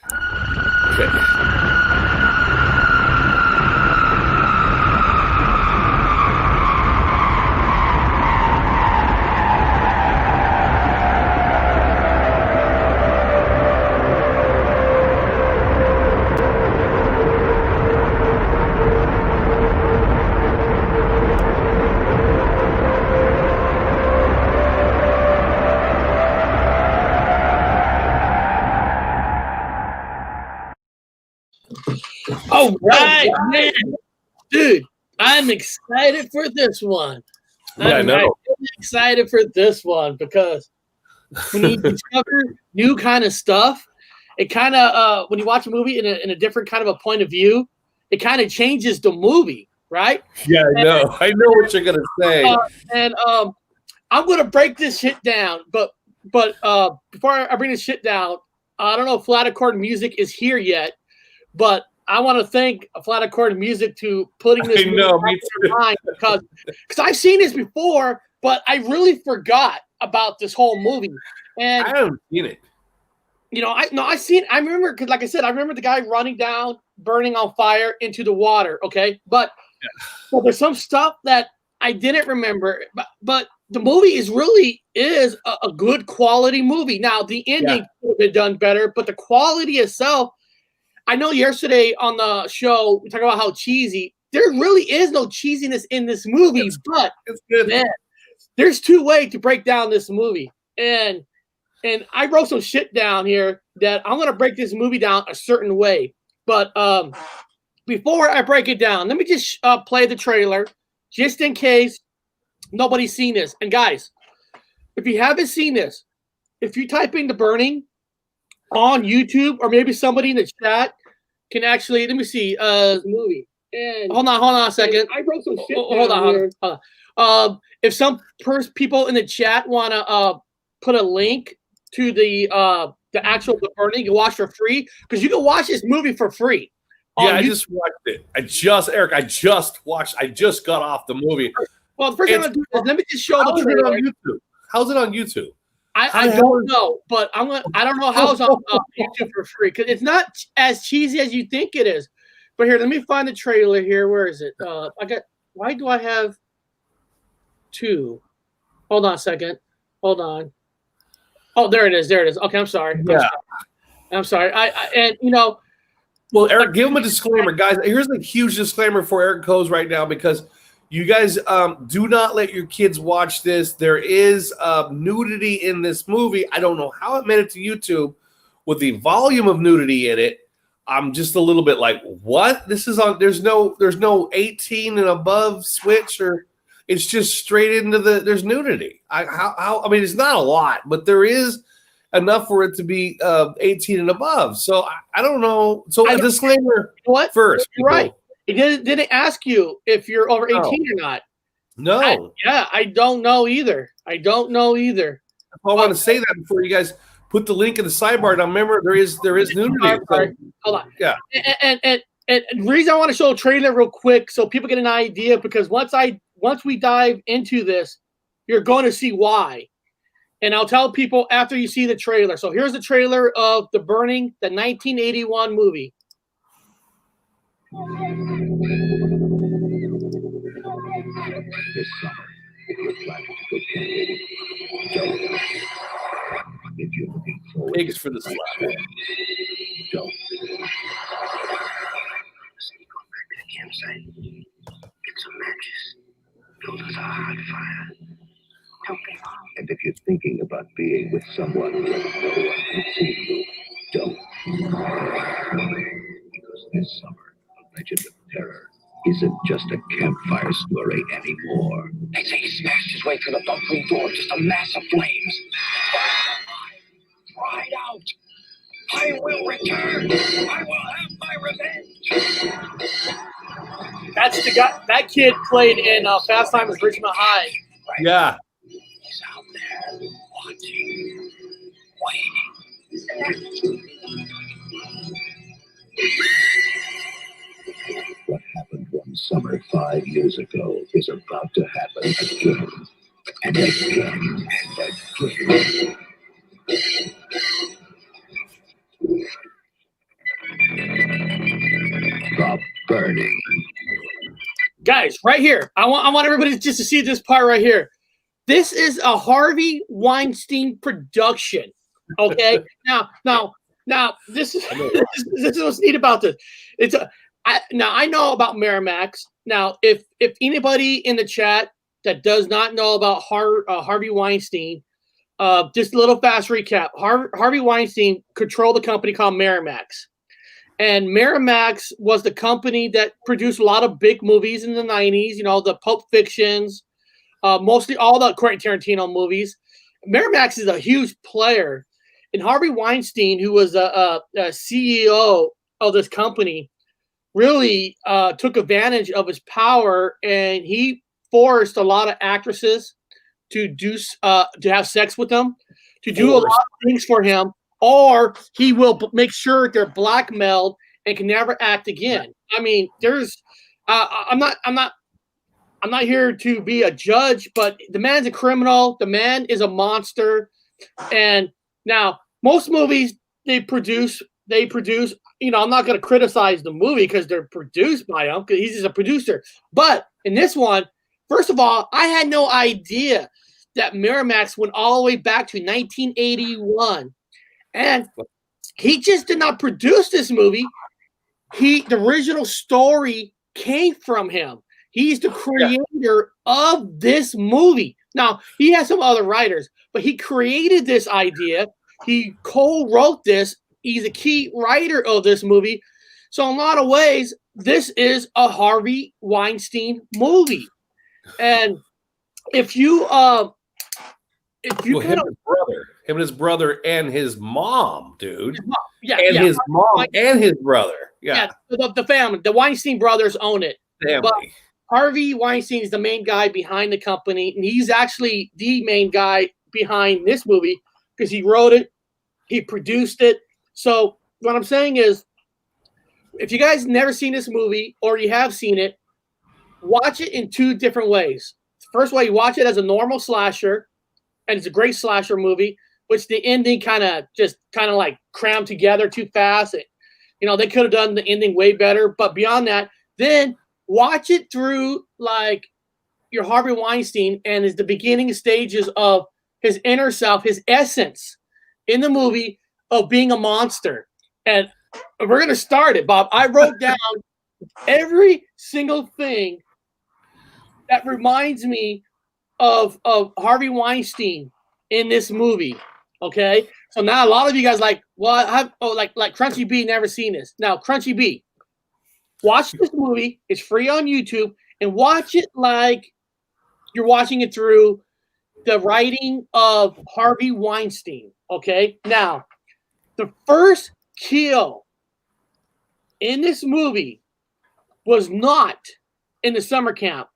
Okay. All right, man. Dude, I'm excited for this one. Yeah, I know. I'm really excited for this one because when you discover new kind of stuff, it kind of when you watch a movie in a different kind of a point of view, it kind of changes the movie, right? Yeah, I know. I know what you're gonna say. And I'm gonna break this shit down, but before I bring this shit down, I don't know if Flat Accord Music is here yet, but I want to thank Flat Accord Music to putting this I know, me in your mind because I've seen this before, but I really forgot about this whole movie. And I haven't seen it. you know, I've seen. I remember because, like I said, I remember the guy running down, burning on fire into the water. Okay, but there's some stuff that I didn't remember. But the movie is a good quality movie. Now the ending could have been done better, but the quality itself. I know yesterday on the show we talked about how cheesy. There really is no cheesiness in this movie, but It's good. man, there's two ways to break down this movie, and I wrote some shit down here that I'm gonna break this movie down a certain way. But before I break it down, let me just play the trailer, just in case nobody's seen this. And guys, if you haven't seen this, if you type in The Burning on YouTube, or maybe somebody in the chat can actually let me see the movie. And hold on a second. I wrote some shit down here. If some people in the chat want to put a link to the actual The Burning, you can watch for free because you can watch this movie for free. Yeah, I just watched it. I just watched. I just got off the movie. Well, the first thing I'm gonna do is let me just show the trailer on YouTube. How's it on YouTube? I don't know, but I don't know how it's on YouTube for free because it's not as cheesy as you think it is. But here, let me find the trailer here. Where is it? Why do I have two? Hold on a second. Hold on. Oh, there it is. Okay, I'm sorry. Yeah. I'm sorry. And you know. Well, Eric, give him a disclaimer, guys. Here's a huge disclaimer for Eric Coes right now because you guys do not let your kids watch this. There is nudity in this movie. I don't know how it made it to YouTube with the volume of nudity in it. I'm just a little bit like, what? This is on. There's no 18 and above switch, or it's just straight into there's nudity. I mean, it's not a lot, but there is enough for it to be 18 and above. So I don't know. So a disclaimer first. You're right. It didn't ask you if you're over 18 or not. No. I don't know either. I want to say that before you guys put the link in the sidebar. Now remember, there is nudity. Hold on. Yeah. And the reason I want to show a trailer real quick so people get an idea, because once we dive into this, you're going to see why. And I'll tell people after you see the trailer. So here's the trailer of The Burning, the 1981 movie. This summer, if you're planning to go camping, don't. If you're looking forward Pigs for the slap. Don't. Sneak on back to the campsite. Get some matches. Build us a hot fire. Don't be long. And if you're thinking about being with someone where no one can see you, don't. Because this summer, a legend of terror isn't just a campfire story anymore. They say he smashed his way through the bunkroom door, just a mass of flames. Cried out, I will return. I will have my revenge. That's the guy. That kid played in Fast Times at Ridgemont High. Right? Yeah. He's out there watching, waiting. What happened one summer 5 years ago is about to happen again and again and again. The Burning. Guys, right here. I want everybody just to see this part right here. This is a Harvey Weinstein production. Okay. now, this is this is what's neat about this. I know about Miramax. Now, if anybody in the chat that does not know about Harvey Weinstein, just a little fast recap. Harvey Weinstein controlled a company called Miramax. And Miramax was the company that produced a lot of big movies in the 90s, you know, the Pulp Fictions, mostly all the Quentin Tarantino movies. Miramax is a huge player. And Harvey Weinstein, who was a CEO of this company, really took advantage of his power, and he forced a lot of actresses to have sex with him, to do a lot of things for him, or he will make sure they're blackmailed and can never act again. I mean, I'm not here to be a judge, but the man's a criminal. The man is a monster. And now most movies they produce, you know, I'm not going to criticize the movie because they're produced by him because he's just a producer. But in this one, first of all, I had no idea that Miramax went all the way back to 1981. And he just did not produce this movie. The original story came from him. He's the creator of this movie. Now, he has some other writers, but he created this idea. He co-wrote this. He's a key writer of this movie. So in a lot of ways, this is a Harvey Weinstein movie. And if you him and his brother and his mom, dude. His mom and his brother. Yeah. The family. The Weinstein brothers own it. Family. But Harvey Weinstein is the main guy behind the company, and he's actually the main guy behind this movie because he wrote it, he produced it. So what I'm saying is, if you guys never seen this movie or you have seen it, watch it in two different ways. First way, you watch it as a normal slasher, and it's a great slasher movie, which the ending kind of like crammed together too fast. You know, they could have done the ending way better. But beyond that, then watch it through like your Harvey Weinstein and is the beginning stages of his inner self, his essence in the movie of being a monster. And we're going to start it, Bob. I wrote down every single thing that reminds me of Harvey Weinstein in this movie. Okay, so now a lot of you guys like, well, like Crunchy B never seen this. Now, Crunchy B, watch this movie. It's free on YouTube, and watch it like you're watching it through the writing of Harvey Weinstein. Okay, now the first kill in this movie was not in the summer camp.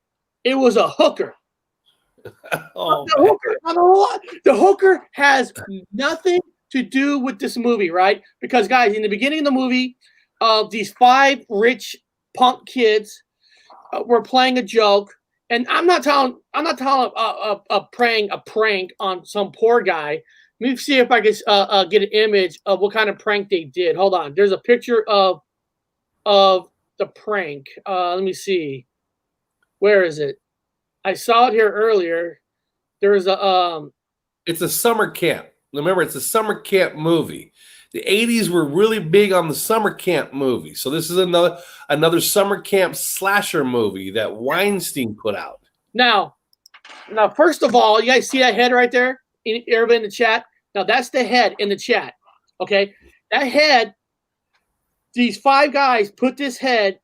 It was a hooker. The hooker has nothing to do with this movie, right? Because guys, in the beginning of the movie, these 5 rich punk kids were playing a joke, and I'm not telling a prank on some poor guy. Let me see if I can get an image of what kind of prank they did. Hold on, there's a picture of the prank. Let me see. Where is it? I saw it here earlier. There's it's a summer camp. Remember, it's a summer camp movie. The 80s were really big on the summer camp movie. So this is another summer camp slasher movie that Weinstein put out. Now, first of all, you guys see that head right there? Everybody in the chat? Now, that's the head in the chat. Okay? That head, these 5 guys put this head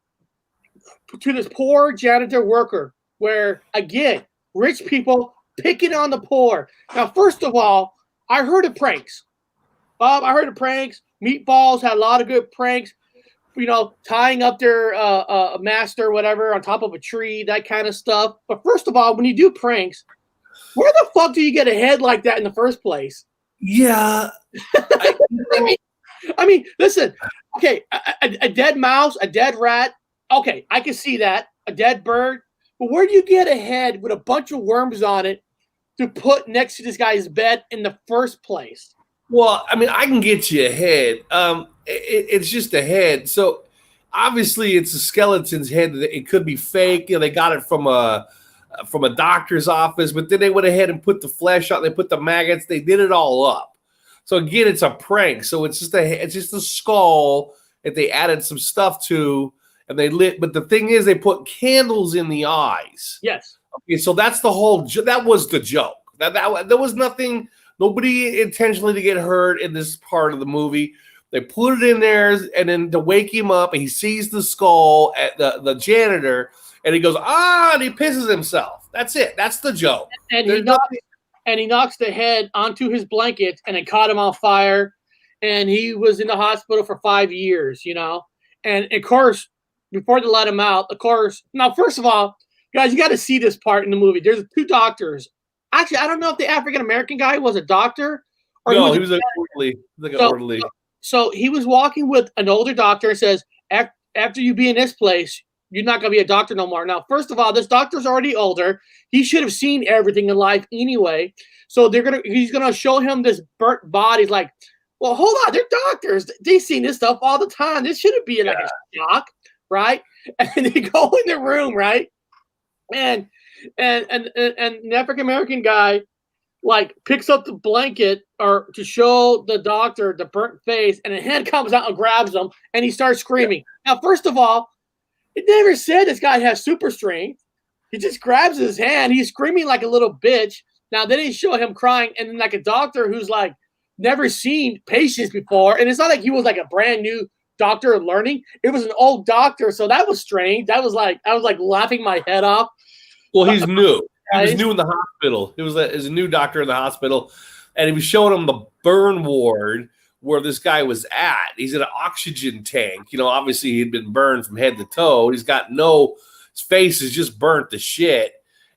to this poor janitor worker where, again, rich people picking on the poor. Now, first of all, I heard of pranks. Bob, I heard of pranks. Meatballs had a lot of good pranks. You know, tying up their master or whatever on top of a tree, that kind of stuff. But first of all, when you do pranks, where the fuck do you get a head like that in the first place? Yeah. I mean, listen. Okay, a dead mouse, a dead rat. Okay, I can see that. A dead bird. But where do you get a head with a bunch of worms on it to put next to this guy's bed in the first place? Well, I mean, I can get you a head. It's just a head. So obviously it's a skeleton's head. It could be fake. You know, they got it from a doctor's office, but then they went ahead and put the flesh on. They put the maggots. They did it all up. So again, it's a prank. So it's just a skull that they added some stuff to, and they lit. But the thing is, they put candles in the eyes. Yes. Okay, so that's the whole. That was the joke. That there was nothing. Nobody intentionally to get hurt in this part of the movie. They put it in there, and then to wake him up, he sees the skull at the janitor, and he goes, and he pisses himself. That's it. That's the joke. And he knocks the head onto his blanket, and it caught him on fire. And he was in the hospital for 5 years, you know. And of course, before they let him out, of course, now first of all, guys, you got to see this part in the movie. There's 2 doctors. Actually, I don't know if the African American guy was a doctor or no, he was an orderly. Like an orderly. So he was walking with an older doctor and says, after you be in this place, you're not going to be a doctor no more. Now, first of all, this doctor's already older. He should have seen everything in life anyway. So he's going to show him this burnt body. He's like, well, hold on. They're doctors. They've seen this stuff all the time. This shouldn't be like a shock, right? And they go in the room, right? And the African American guy like picks up the blanket or to show the doctor the burnt face, and a hand comes out and grabs him, and he starts screaming. Now, first of all, it never said this guy has super strength. He just grabs his hand. He's screaming like a little bitch. Now, they didn't show him crying, and then like a doctor who's like never seen patients before, and it's not like he was like a brand new doctor learning. It was an old doctor, so that was strange. I was like laughing my head off. Well, he's new. He was new in the hospital. It was a new doctor in the hospital, and he was showing him the burn ward where this guy was at. He's in an oxygen tank. You know, obviously he'd been burned from head to toe. His face is just burnt to shit,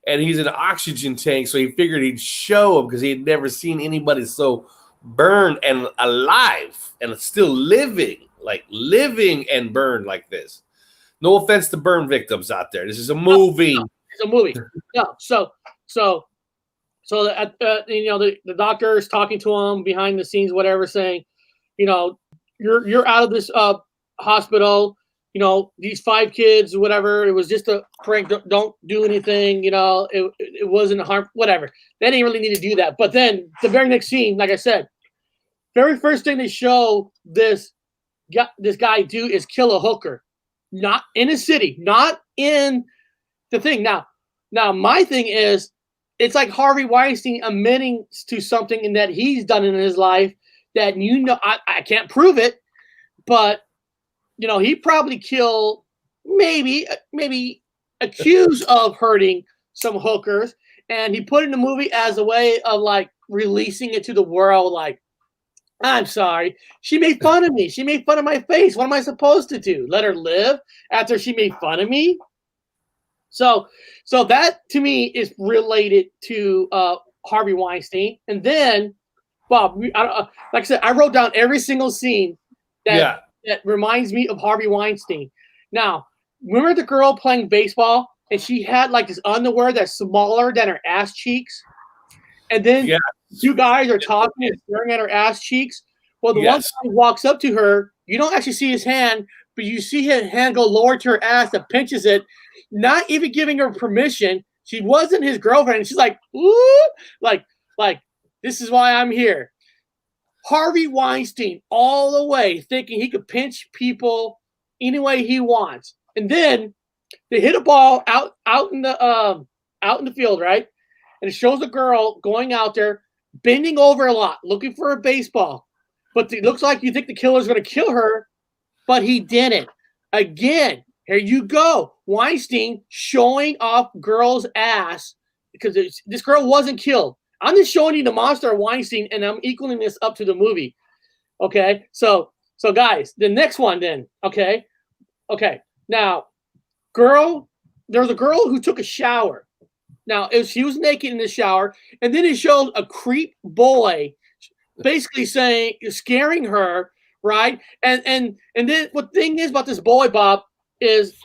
and he's in an oxygen tank. So he figured he'd show him because he had never seen anybody so burned and alive and still living and burned like this. No offense to burn victims out there. This is a movie. It's a movie. No, so the doctor is talking to him behind the scenes, whatever, saying, you know, you're out of this hospital. You know, these 5 kids, whatever. It was just a prank. Don't do anything. You know, it wasn't a harm. Whatever. They didn't really need to do that. But then the very next scene, like I said, very first thing they show this guy do is kill a hooker, not in a city, not in the thing. Now my thing is, it's like Harvey Weinstein admitting to something in that he's done in his life that, you know, I can't prove it, but you know, he probably killed, maybe accused of hurting some hookers, and he put it in the movie as a way of like releasing it to the world. Like, I'm sorry, she made fun of me. She made fun of my face. What am I supposed to do? Let her live after she made fun of me? So that to me is related to Harvey Weinstein. And then, Bob, like I said, I wrote down every single scene that reminds me of Harvey Weinstein. Now, remember the girl playing baseball, and she had like this underwear that's smaller than her ass cheeks, and then 2 guys are talking and staring at her ass cheeks. Well, the one guy walks up to her. You don't actually see his hand, but you see his hand go lower to her ass that pinches it, not even giving her permission. She wasn't his girlfriend. And she's like, ooh, like, this is why I'm here. Harvey Weinstein all the way, thinking he could pinch people any way he wants. And then they hit a ball out in the field, right? And it shows a girl going out there, bending over a lot, looking for a baseball. But it looks like you think the killer's going to kill her, but he didn't. Again, here you go. Weinstein showing off girl's ass because this girl wasn't killed. I'm just showing you the monster of Weinstein, and I'm equaling this up to the movie. Okay, so guys, the next one then. Okay. Now, there was a girl who took a shower. Now, she was naked in the shower, and then it showed a creep boy, basically scaring her, right? And then what thing is about this boy, Bob, is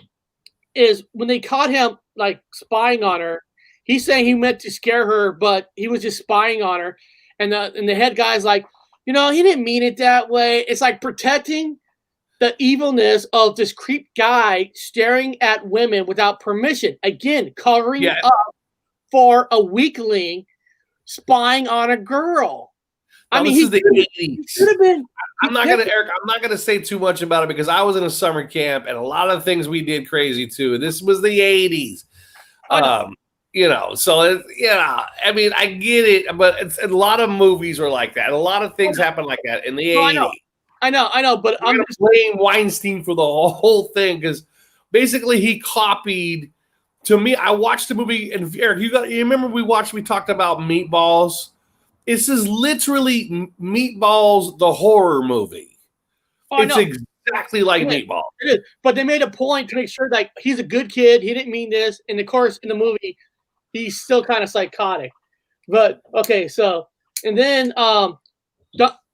when they caught him like spying on her. He's saying he meant to scare her, but he was just spying on her. And the head guy's like, you know, he didn't mean it that way. It's like protecting the evilness of this creep guy staring at women without permission. Again, covering up for a weakling spying on a girl. Now, I mean, this is the 80s. Should have been. I'm not gonna say too much about it because I was in a summer camp and a lot of things we did crazy too. This was the 80s. So I mean, I get it, but a lot of movies were like that. A lot of things happen like that in the 80s. I know, but I'm just blaming Weinstein for the whole thing because basically he copied. To me, I watched the movie, and Eric, you remember we talked about Meatballs. This is literally Meatballs, the horror movie. It's exactly like Meatballs. It is, but they made a point to make sure that he's a good kid. He didn't mean this, and of course, in the movie, he's still kind of psychotic. But okay, so and then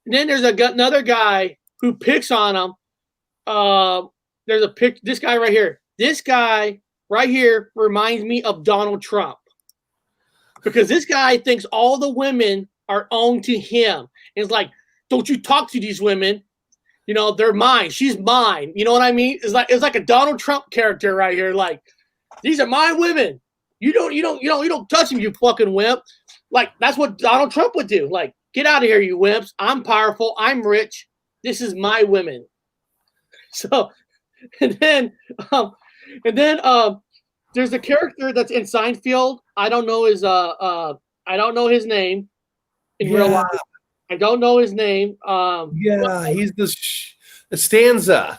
there's another guy who picks on him. There's this guy right here. This guy right here reminds me of Donald Trump because this guy thinks all the women are owned to him. And it's like, don't you talk to these women? You know, they're mine. She's mine. You know what I mean? It's like a Donald Trump character right here. Like, these are my women. You don't touch them, you fucking wimp. Like, that's what Donald Trump would do. Like, get out of here, you wimps. I'm powerful. I'm rich. This is my women. So, and then there's a character that's in Seinfeld. I don't know his name in real life. I don't know his name. He's the Stanza. I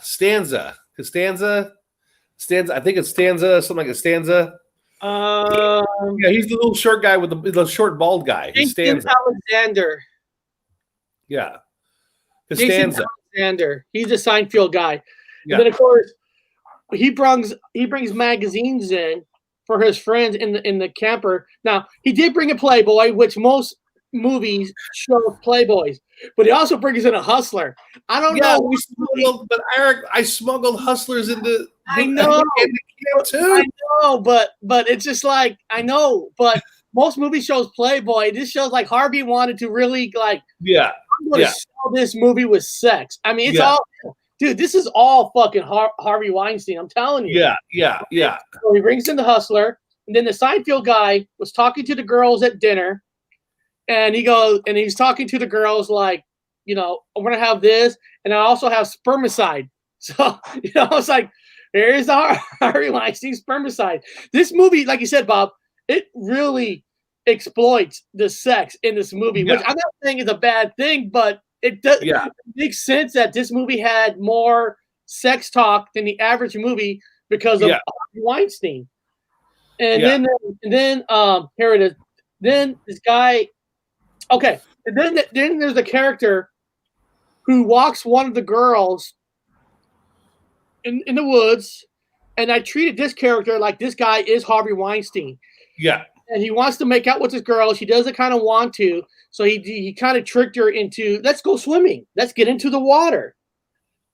think it's Stanza, something like a Stanza. He's the little short guy with the short bald guy. Jason Alexander. Yeah. Jason Alexander. He's a Seinfeld guy. Yeah. And then of course he brings magazines in for his friends in the camper. Now he did bring a Playboy, which most movies show Playboys, but he also brings in a hustler. I don't know. But Eric, I smuggled hustlers into. I know, too. I know, but it's just like I know, but most movies shows Playboy. This shows like Harvey wanted to really like. Yeah. I'm going to sell this movie with sex. I mean, it's all. Dude, this is all fucking Harvey Weinstein. I'm telling you. Yeah. So he brings in the hustler, and then the Seinfeld guy was talking to the girls at dinner, and he's talking to the girls like, you know, I'm gonna have this, and I also have spermicide. So it's like, here's the Harvey Weinstein spermicide. This movie, like you said, Bob, it really exploits the sex in this movie, which I'm not saying is a bad thing, but it does. It makes sense that this movie had more sex talk than the average movie because of Harvey Weinstein. And then here it is. Then this guy. Okay, and then there's a character who walks one of the girls in the woods, and I treated this character like this guy is Harvey Weinstein. Yeah. And he wants to make out with this girl. She doesn't kind of want to, so he kind of tricked her into, let's go swimming. Let's get into the water.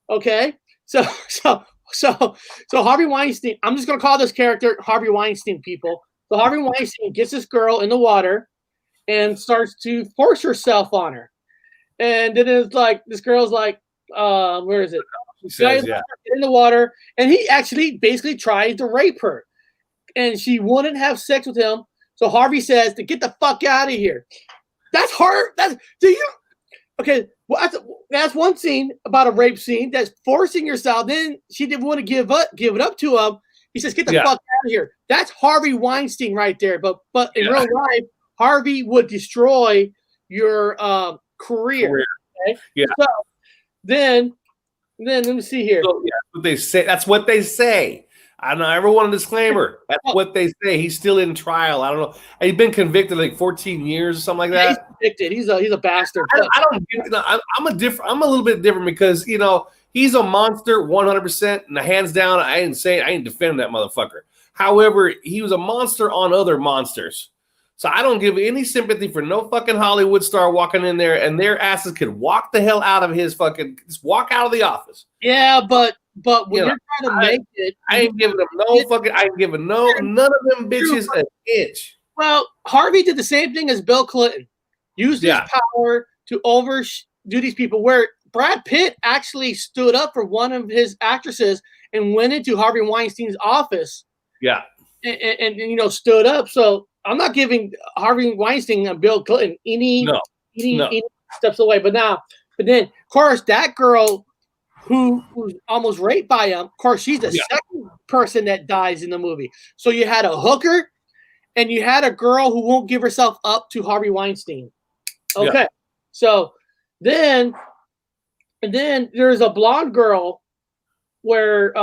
Okay? So Harvey Weinstein, I'm just going to call this character Harvey Weinstein, people. So Harvey Weinstein gets this girl in the water and starts to force herself on her. And then it's like, this girl's like, where is it? She says, in the water. And he actually basically tries to rape her. And she wouldn't have sex with him. So Harvey says to get the fuck out of here. That's hard. Okay, well, that's one scene about a rape scene. That's forcing yourself. Then she didn't want to give it up to him. He says, get the fuck out of here. That's Harvey Weinstein right there. But in real life, Harvey would destroy your career. Okay? Yeah. So then let me see here. So, what they say. That's what they say. I don't know. Everyone a disclaimer. That's what they say. He's still in trial. I don't know. He's been convicted like 14 years or something like that. He's convicted. He's a bastard. I'm a little bit different because he's a monster 100%. And hands down, I ain't defending that motherfucker. However, he was a monster on other monsters. So I don't give any sympathy for no fucking Hollywood star walking in there and their asses could walk the hell out of his fucking, just walk out of the office. Yeah, but when you're trying to make it, I ain't giving them none of them bitches an inch. Well, Harvey did the same thing as Bill Clinton. Used his power to overdo these people where Brad Pitt actually stood up for one of his actresses and went into Harvey Weinstein's office. Yeah. And you know, stood up. So I'm not giving Harvey Weinstein and Bill Clinton any steps away. But then, of course, that girl who was almost raped by him, of course, she's the second person that dies in the movie. So you had a hooker and you had a girl who won't give herself up to Harvey Weinstein. Okay. So then there's a blonde girl where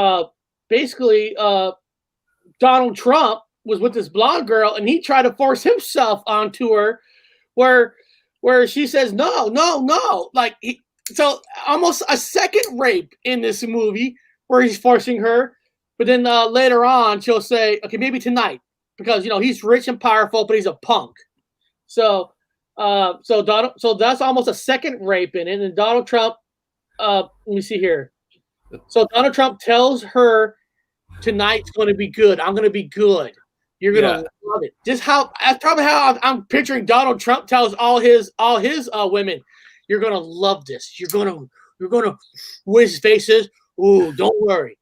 basically Donald Trump was with this blonde girl and he tried to force himself onto her where she says, no. Like, so almost a second rape in this movie where he's forcing her. But then later on, she'll say, okay, maybe tonight, because, you know, he's rich and powerful, but he's a punk. So that's almost a second rape in it. And Donald Trump, let me see here. So Donald Trump tells her, tonight's going to be good. I'm going to be good. You're going to love it. That's probably how I'm picturing Donald Trump tells all his women, you're going to love this. You're going to where his face is. Ooh, don't worry.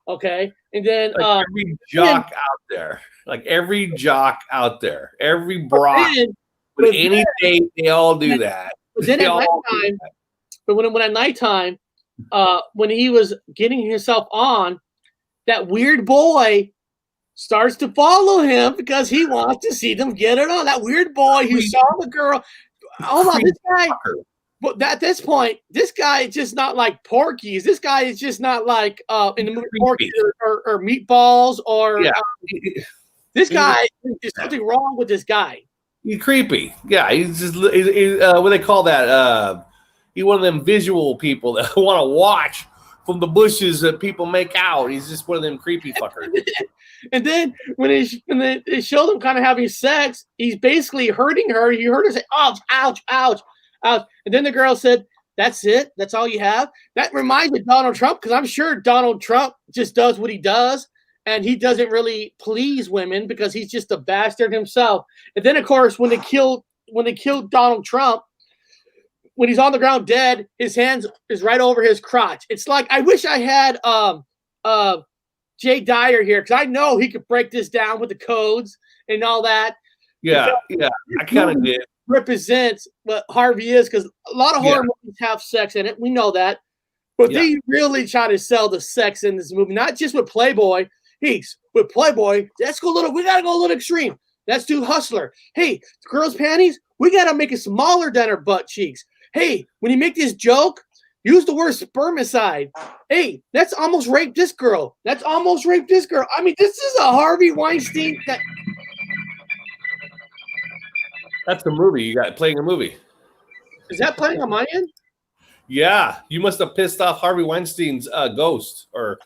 Okay. And then every jock out there, every brock with any date, they all do that. But then at nighttime, when he was getting himself on, that weird boy starts to follow him because he wants to see them get it on. That weird boy who saw the girl. Hold on, this guy. But at this point, this guy is just not like Porky's. This guy is just not like in the movie Porky or Meatballs or. Yeah. This guy, there's something wrong with this guy. He's creepy. Yeah, he's just what do they call that? He's one of them visual people that want to watch from the bushes that people make out. He's just one of them creepy fuckers. And then when they showed him kind of having sex, he's basically hurting her. You heard her say, ouch, ouch, ouch, ouch. And then the girl said, that's it? That's all you have? That reminds me of Donald Trump, because I'm sure Donald Trump just does what he does, and he doesn't really please women because he's just a bastard himself. And then, of course, when they killed Donald Trump, when he's on the ground dead, his hands is right over his crotch. It's like, I wish I had Jay Dyer here, because I know he could break this down with the codes and all that. Yeah, I kind of did. Represents what Harvey is, because a lot of horror movies have sex in it. We know that. But they really try to sell the sex in this movie, not just with Playboy. With Playboy, we got to go a little extreme. That's too hustler. Hey, the girl's panties, we got to make it smaller than her butt cheeks. Hey, when you make this joke, use the word spermicide. Hey, that's almost raped this girl. I mean, this is a Harvey Weinstein. That's the movie you got playing a movie. Is that playing on my end? Yeah, you must have pissed off Harvey Weinstein's ghost or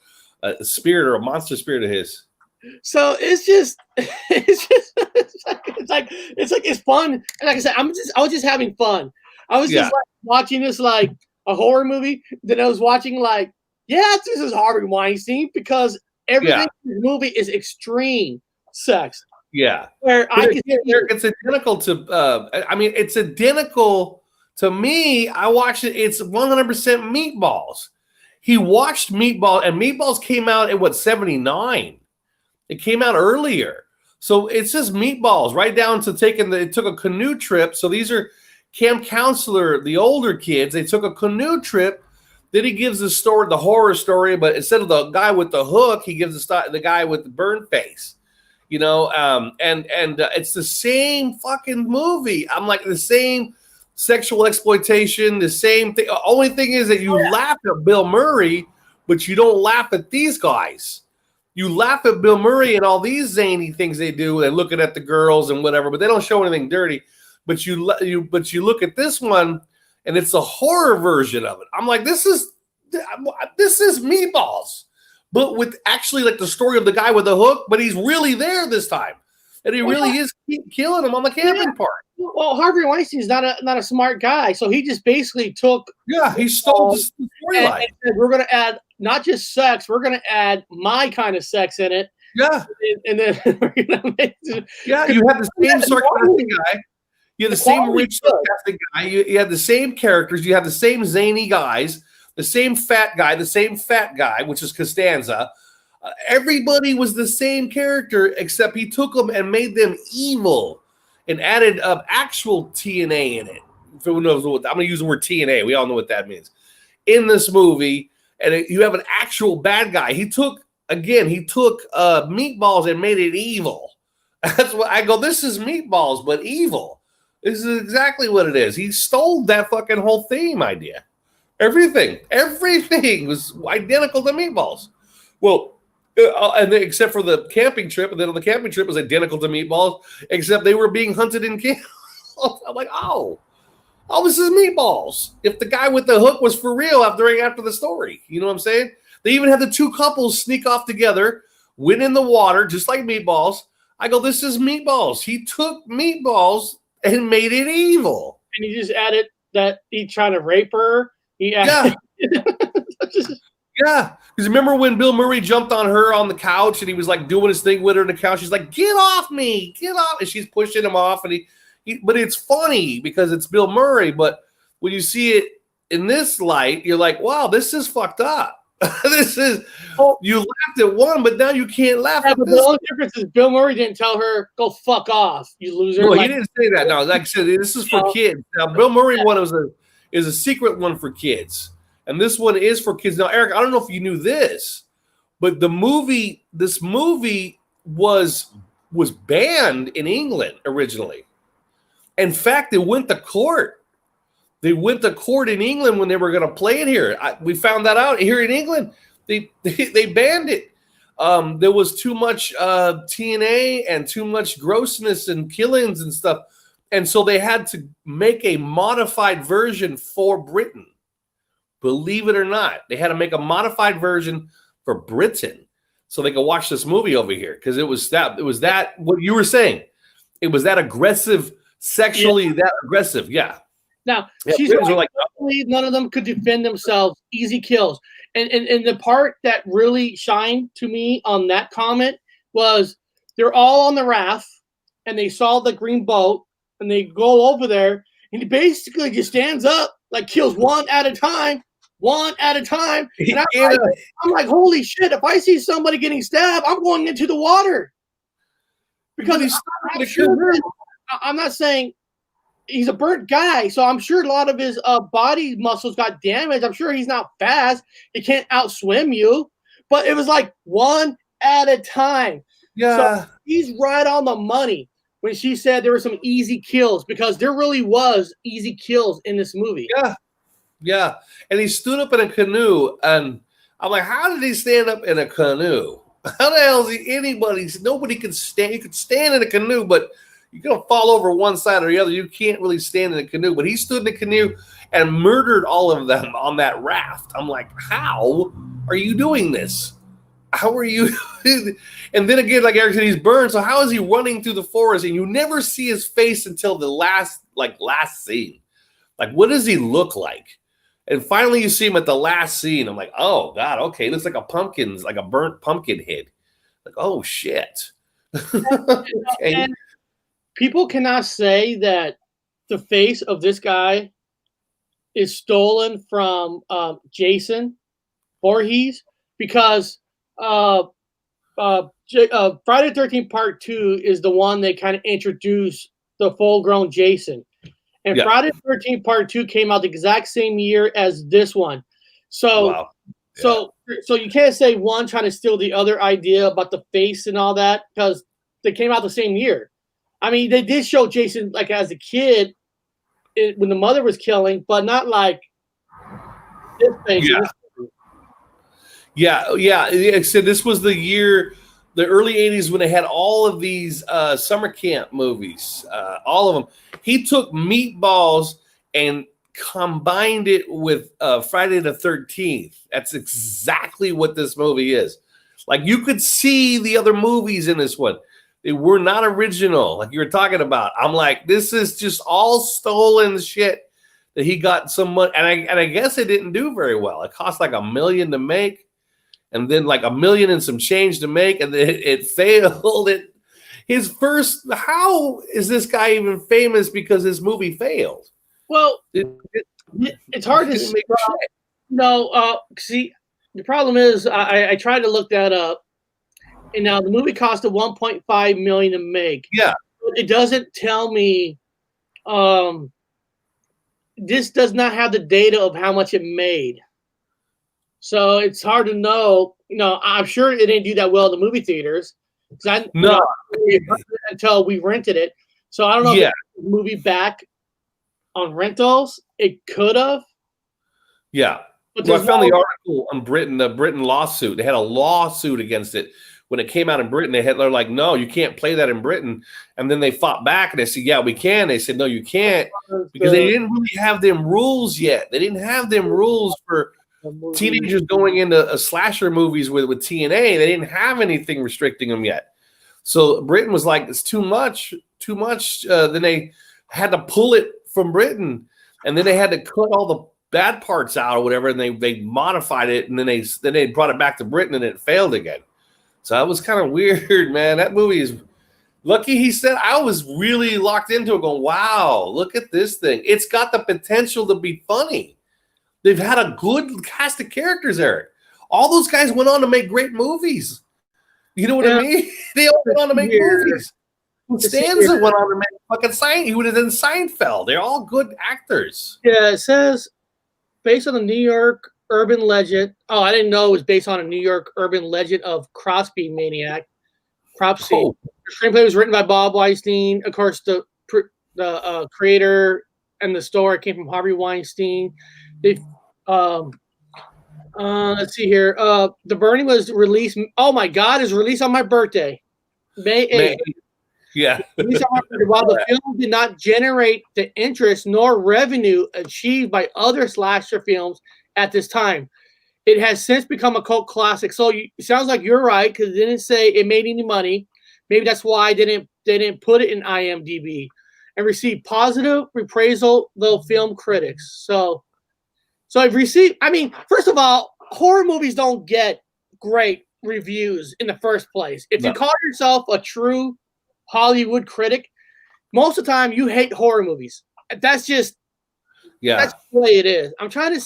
a spirit or a monster spirit of his. So it's fun. And like I said, I was just having fun. I was just like watching this like a horror movie. Then I was watching like, this is Harvey Weinstein, because everything in the movie is extreme sex. Yeah, where it's identical to. It's identical to me. I watched it. It's 100% Meatballs. He watched Meatball, and Meatballs came out at 79. It came out earlier, so it's just Meatballs. Right down to it took a canoe trip. So these are camp counselor, the older kids. They took a canoe trip. Then he gives the horror story, but instead of the guy with the hook, he gives the guy with the burn face. You know, and it's the same fucking movie. I'm like, the same sexual exploitation, the same thing. Only thing is that you laugh at Bill Murray, but you don't laugh at these guys. You laugh at Bill Murray and all these zany things they do, and looking at the girls and whatever, but they don't show anything dirty. But you look at this one, and it's a horror version of it. I'm like, this is Meatballs. But with actually like the story of the guy with the hook, but he's really there this time, and he really is killing him on the camping part. Well, Harvey Weinstein's not a smart guy, so he just basically took. Yeah, he stole the storyline. And we're going to add not just sex, we're going to add my kind of sex in it. Yeah, and then we're going to make. You have the same sarcastic guy. You had the same rich sarcastic guy. You had the same characters. You had the same zany guys, the same fat guy, which is Costanza. Everybody was the same character, except he took them and made them evil and added actual TNA in it. If who knows what, I'm going to use the word TNA. We all know what that means. In this movie, and you have an actual bad guy. He took meatballs and made it evil. That's what I go, this is meatballs, but evil. This is exactly what it is. He stole that fucking whole theme idea. Everything was identical to meatballs. Well, except for the camping trip, and then the camping trip was identical to meatballs, except they were being hunted in camp. I'm like, oh, this is meatballs. If the guy with the hook was for real after the story, you know what I'm saying? They even had the two couples sneak off together, went in the water, just like meatballs. I go, this is meatballs. He took meatballs and made it evil. And he just added that he trying to rape her. Yeah. Yeah. Because remember when Bill Murray jumped on her on the couch and he was like doing his thing with her on the couch? She's like, get off me, get off. And she's pushing him off. And but it's funny because it's Bill Murray. But when you see it in this light, you're like, wow, this is fucked up. You laughed at one, but now you can't laugh at but this. The only difference is Bill Murray didn't tell her, go fuck off, you loser. No, he didn't say that. No, like I said, this is for kids. Now, Bill Murray one is a secret one for kids. And this one is for kids. Now, Eric, I don't know if you knew this, but this movie was banned in England originally. In fact, it went to court. They went to court in England when they were going to play it here. We found that out here in England. They banned it. There was too much TNA and too much grossness and killings and stuff. And so they had to make a modified version for Britain. Believe it or not. They had to make a modified version for Britain so they could watch this movie over here. Because it was that what you were saying. It was that aggressive, sexually that aggressive. Yeah. Now, she's like, none of them could defend themselves. Easy kills. And the part that really shined to me on that comment was they're all on the raft and they saw the green boat and they go over there and he basically just stands up, like kills one at a time. And I'm like, holy shit, if I see somebody getting stabbed, I'm going into the water. Because I'm not saying he's a burnt guy, so I'm sure a lot of his body muscles got damaged. I'm sure he's not fast. He can't outswim you. But it was like one at a time. Yeah. So he's right on the money when she said there were some easy kills, because there really was easy kills in this movie. Yeah. Yeah. And he stood up in a canoe, and I'm like, how did he stand up in a canoe? How the hell is nobody can stand. You could stand in a canoe, but you're going to fall over one side or the other. You can't really stand in a canoe. But he stood in a canoe and murdered all of them on that raft. I'm like, how are you doing this? How are you? And then again, like Eric said, he's burned. So how is he running through the forest? And you never see his face until the last scene. Like, what does he look like? And finally you see him at the last scene. I'm like, oh, God, okay. It looks like a burnt pumpkin head. Like, oh, shit. Okay. And people cannot say that the face of this guy is stolen from Jason Voorhees, because Friday the 13th Part 2 is the one they kind of introduced the full-grown Jason. And yeah. Friday the 13th Part 2 came out the exact same year as this one. So, wow. Yeah. So you can't say one trying to steal the other idea about the face and all that, because they came out the same year. I mean, they did show Jason like as a kid when the mother was killing, but not like this face. Yeah. So this was the year, the early 80s, when they had all of these summer camp movies, all of them. He took Meatballs and combined it with Friday the 13th. That's exactly what this movie is. Like, you could see the other movies in this one. They were not original, like you were talking about. I'm like, this is just all stolen shit that he got some money. And I guess it didn't do very well. It cost like $1 million to make, and then like $1 million and some change to make, and then it failed. his first. How is this guy even famous because his movie failed? Well, It it's hard to didn't see. make shit. See, the problem is I tried to look that up, and now the movie cost $1.5 million to make. Yeah, It doesn't tell me. This does not have the data of how much it made, so it's hard to know. I'm sure it didn't do that well in the movie theaters no, until we rented it. So I don't know if yeah, the movie back on rentals. It could have. yeah. But Well, I there's found the no, article on Britain, the Britain lawsuit. They had a lawsuit against it when it came out in Britain. They're like, no, you can't play that in Britain. And then they fought back and they said, yeah, we can. They said, no, you can't, because they didn't really have them rules yet. They didn't have them rules for teenagers going into slasher movies with TNA. They didn't have anything restricting them yet. So Britain was like, it's too much. Then they had to pull it from Britain, and then they had to cut all the bad parts out or whatever, and they modified it, and then they brought it back to Britain, and it failed again. So that was kind of weird, man. That movie is lucky. He said I was really locked into it, going, wow, look at this thing. It's got the potential to be funny. They've had a good cast of characters, Eric. All those guys went on to make great movies. You know what I mean? They all went on to make movies. Stanza went on to make fucking Seinfeld. He would have done Seinfeld. They're all good actors. Yeah, it says based on the New York urban legend. Oh, I didn't know it was based on a New York urban legend of Crosby Maniac. Cropsy. Oh. The screenplay was written by Bob Weinstein. Of course, the creator and the story came from Harvey Weinstein. They, let's see here. The Burning was released. Oh my God, is released on my birthday, May 8th. Yeah. While the film did not generate the interest nor revenue achieved by other slasher films at this time, it has since become a cult classic. So it sounds like you're right, because it didn't say it made any money. Maybe that's why they didn't put it in IMDb, and received positive appraisal, though film critics. So I've received. I mean, first of all, horror movies don't get great reviews in the first place. If you call yourself a true Hollywood critic, most of the time you hate horror movies. That's just that's the way it is. I'm trying to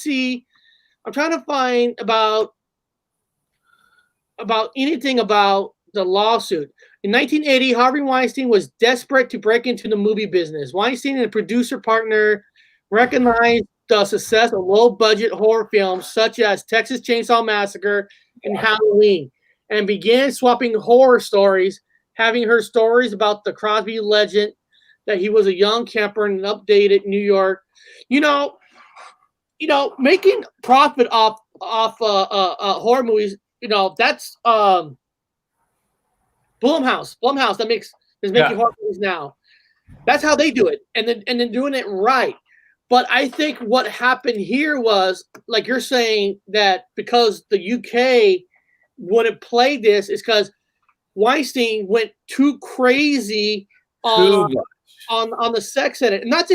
find about anything about the lawsuit. In 1980, Harvey Weinstein was desperate to break into the movie business. Weinstein and a producer partner recognized the success of low-budget horror films such as Texas Chainsaw Massacre and Halloween, and began swapping horror stories, having heard stories about the Crosby legend that he was a young camper in an updated New York. Making profit off horror movies. That's Blumhouse that is making horror movies now. That's how they do it, and then doing it right. But I think what happened here was, like you're saying, that because the UK wouldn't play this, is because Weinstein went too crazy on the sex in it, and not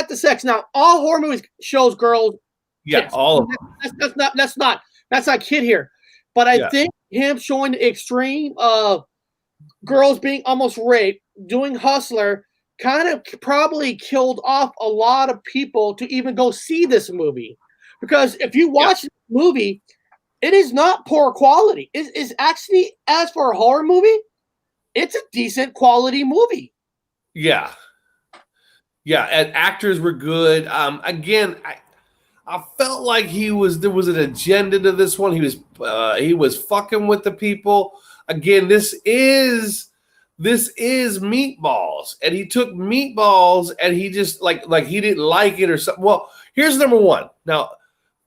the sex. Now, all horror movies shows girls. Yeah, all of them. That's not kid here, but I think him showing the extreme of girls being almost raped, doing Hustler, kind of probably killed off a lot of people to even go see this movie. Because if you watch the movie, it is not poor quality. It's actually, as for a horror movie, it's a decent quality movie. Yeah. Yeah, and actors were good. Again, I felt like there was an agenda to this one. He was fucking with the people. Again, this is Meatballs, and he took Meatballs and he just like he didn't like it or something. Well, here's number one. Now,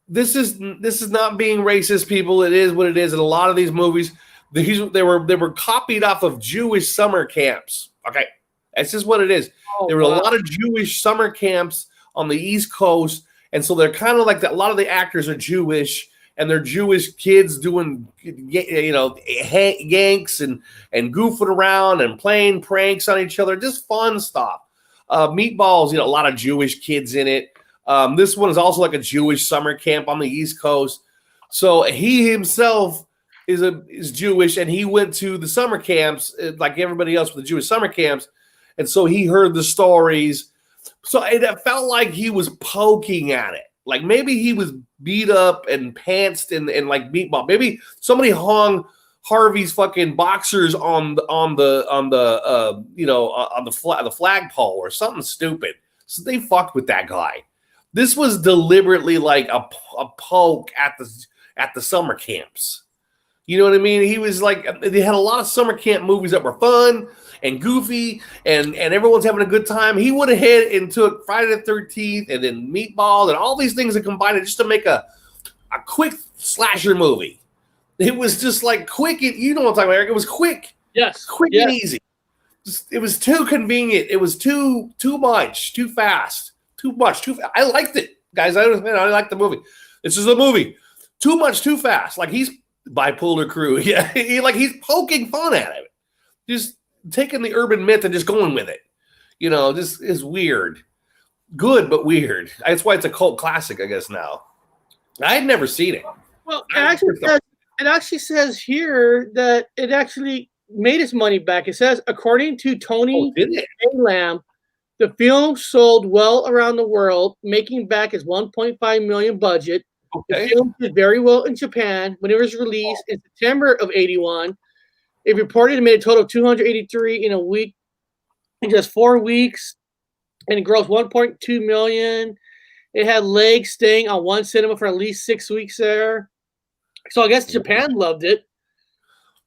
this is not being racist, people. It is what it is. In a lot of these movies, they were copied off of Jewish summer camps. Okay, that's just what it is. There were a lot of Jewish summer camps on the East Coast. And so they're kind of like that. A lot of the actors are Jewish, and they're Jewish kids doing, yanks and goofing around and playing pranks on each other, just fun stuff. Meatballs, a lot of Jewish kids in it. This one is also like a Jewish summer camp on the East Coast. So he himself is Jewish, and he went to the summer camps like everybody else with the Jewish summer camps, and so he heard the stories. So it felt like he was poking at it. Like maybe he was beat up and pantsed and like meatball. Maybe somebody hung Harvey's fucking boxers on the flagpole or something stupid. So they fucked with that guy. This was deliberately like a poke at the summer camps. You know what I mean? He was like, they had a lot of summer camp movies that were fun and goofy and everyone's having a good time. He would have hit and took Friday the 13th and then Meatball and all these things and combined it just to make a quick slasher movie. It was just like quick. You know what I'm talking about, Eric? It was quick. Yes. Quick and easy. It was too convenient. It was too much, too fast, too much, too fast. I liked it, guys. I liked the movie. This is a movie. Too much, too fast. Like he's bipolar crew. Yeah. He's poking fun at it. Just taking the urban myth and just going with it. You know, just is weird. Good, but weird. That's why it's a cult classic, I guess, now. I had never seen it. Well, it actually says here that it actually made its money back. It says, according to Tony Lamb, the film sold well around the world, making back its $1.5 million budget. Okay. The film did very well in Japan when it was released in September of '81. It reported it made a total of 283 in a week, in just 4 weeks, and it grossed 1.2 million. It had legs staying on one cinema for at least 6 weeks there. So I guess Japan loved it.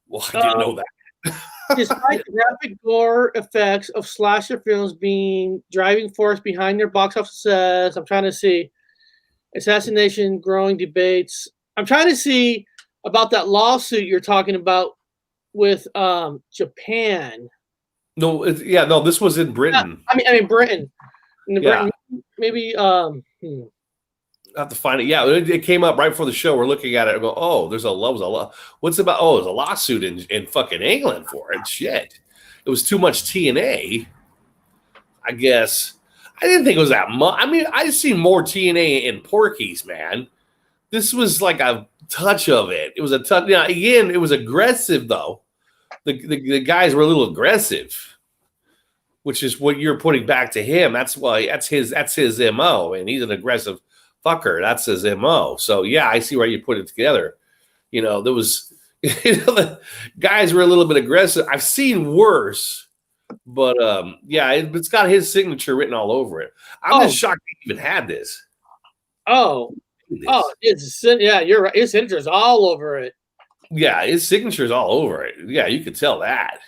Well, I didn't know that. Despite the graphic gore effects of slasher films being driving force behind their box office success, I'm trying to see assassination, growing debates. I'm trying to see about that lawsuit you're talking about with Japan. No, this was in Britain. Yeah, I mean Britain. Britain, maybe. I have to find it. Yeah, it came up right before the show. We're looking at it and go, oh, there's a law. What's about? Oh, there's a lawsuit in fucking England for it. Shit, it was too much TNA. I guess I didn't think it was that much. I mean, I've seen more TNA in Porky's, man. This was like a touch of it. It was a touch. Now, again, it was aggressive though. The guys were a little aggressive, which is what you're putting back to him. That's why that's his MO, and he's an aggressive fucker. That's his MO. So yeah, I see why you put it together. You know, there was the guys were a little bit aggressive. I've seen worse, but it's got his signature written all over it. I'm just shocked he even had this. You're right. His signature's all over it. Yeah, his signature's all over it. Yeah, you could tell that.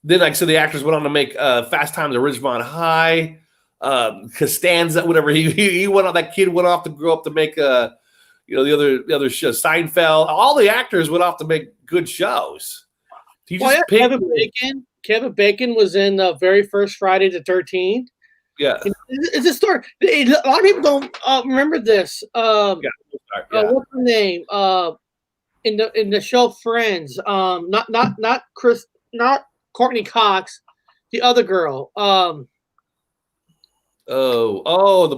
Then, like I said, the actors went on to make Fast Times at Ridgemont High, Costanza, whatever. He went on. That kid went off to grow up to make the other show, Seinfeld. All the actors went off to make good shows. Kevin Bacon was in the very first Friday the 13th. Yeah, it's a story. A lot of people don't remember this. What's her name? In the show Friends. Not Chris, not Courtney Cox, the other girl. The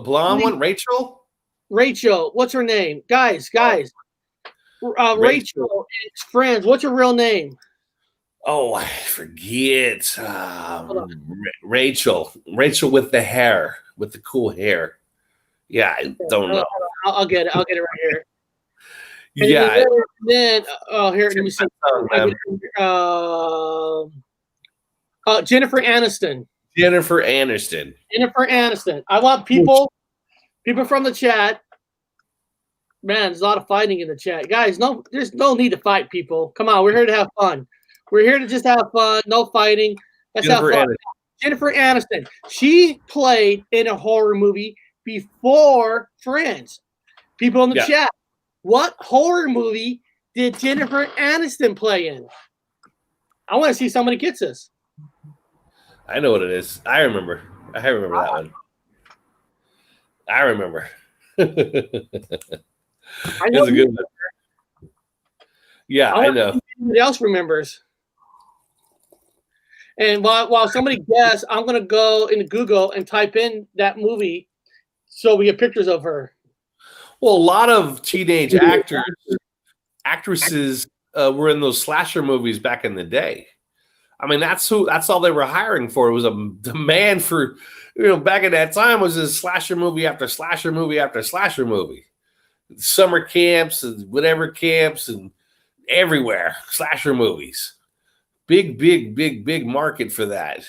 blonde one, Rachel. Rachel, what's her name? Guys. Rachel, it's Friends. What's her real name? Oh, I forget. Rachel with the hair, with the cool hair. Yeah, I don't know. I'll get it. I'll get it right here. Yeah. Then here, let me see. Jennifer Aniston. Jennifer Aniston. I want people from the chat. Man, there's a lot of fighting in the chat. Guys, there's no need to fight, people. Come on, we're here to have fun. We're here to just have fun. No fighting. Let's have fun. Jennifer Aniston. She played in a horror movie before Friends. People in the chat. What horror movie did Jennifer Aniston play in? I want to see somebody gets this. I know what it is. I remember that one. I remember. It's a good one. Yeah, I know. Somebody else remembers. And while somebody guesses, I'm going to go into Google and type in that movie so we get pictures of her. Well, a lot of teenage actresses were in those slasher movies back in the day. I mean, that's all they were hiring for. It was a demand for, back in that time was a slasher movie after slasher movie after slasher movie. Summer camps and whatever camps and everywhere, slasher movies. Big market for that.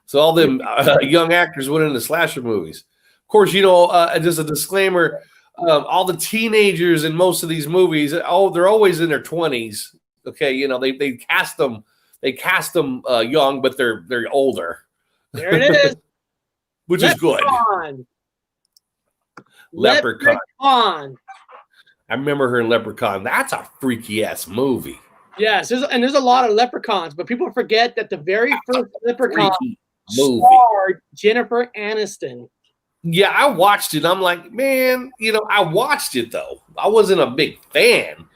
So all them young actors went into slasher movies. Of course, just a disclaimer, all the teenagers in most of these movies, they're always in their 20s. Okay, they cast them young, but they're older. There it is. Which is good. Leprechaun. I remember her in Leprechaun. That's a freaky ass movie. Yes, there's a lot of leprechauns, but people forget that the very first Leprechaun starred Jennifer Aniston. Yeah, I watched it. I'm like, man, I watched it though. I wasn't a big fan.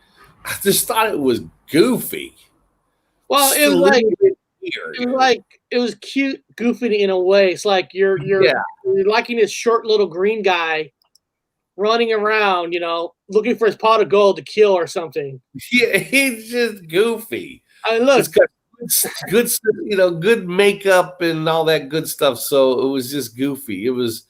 I just thought it was goofy. Well, it was cute, goofy in a way. It's like you're liking this short little green guy running around, looking for his pot of gold to kill or something. Yeah, he's just goofy. I mean, look, good, good makeup and all that good stuff. So it was just goofy. It was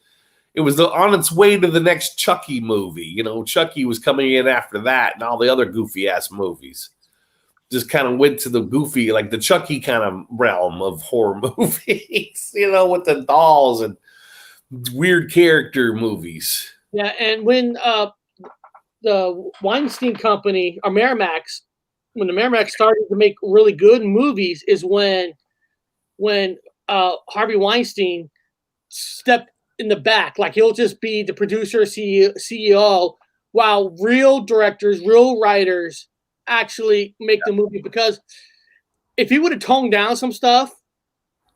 on its way to the next Chucky movie. Chucky was coming in after that, and all the other goofy ass movies just kind of went to the goofy, like the Chucky kind of realm of horror movies. With the dolls and weird character movies. Yeah, and when the Weinstein Company or Miramax, when the Miramax started to make really good movies, is when Harvey Weinstein stepped in the back. Like he'll just be the producer, CEO, while real directors, real writers actually make the movie. Because if he would have toned down some stuff,